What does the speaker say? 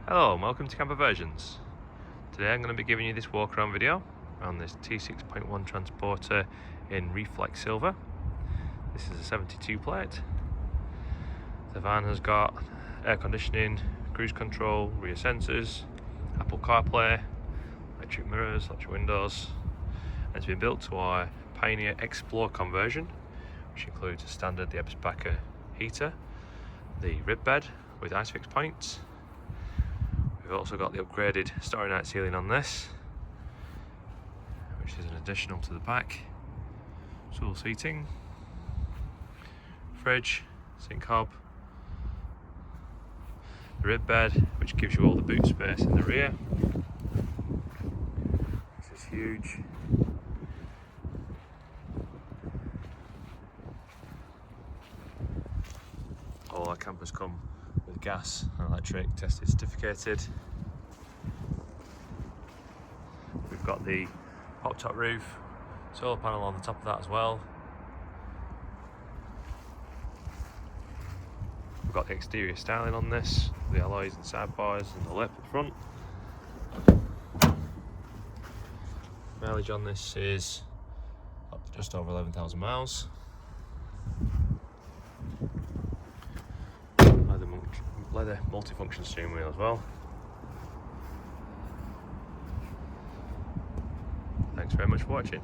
Hello and welcome to Camperversions. Today I'm going to be giving you this walk around video on this T6.1 transporter in Reflex Silver. This is a 72 plate. The van has got air conditioning, cruise control, rear sensors, Apple CarPlay, electric mirrors, electric windows, and it's been built to our Pioneer Explore conversion, which includes a standard Eberspacher heater, the rib bed with ice fix points. We've also got the upgraded Starry Night ceiling on this, which is an additional to the back. Stool seating, fridge, sink hob, the rib bed, which gives you all the boot space in the rear. This is huge. All our campers come with gas and electric, tested, certificated. We've got the pop top roof, solar panel on the top of that as well. We've got the exterior styling on this, the alloys and sidebars and the lip at the front. Mileage on this is just over 11,000 miles. Leather multifunction steering wheel as well. Thanks very much for watching.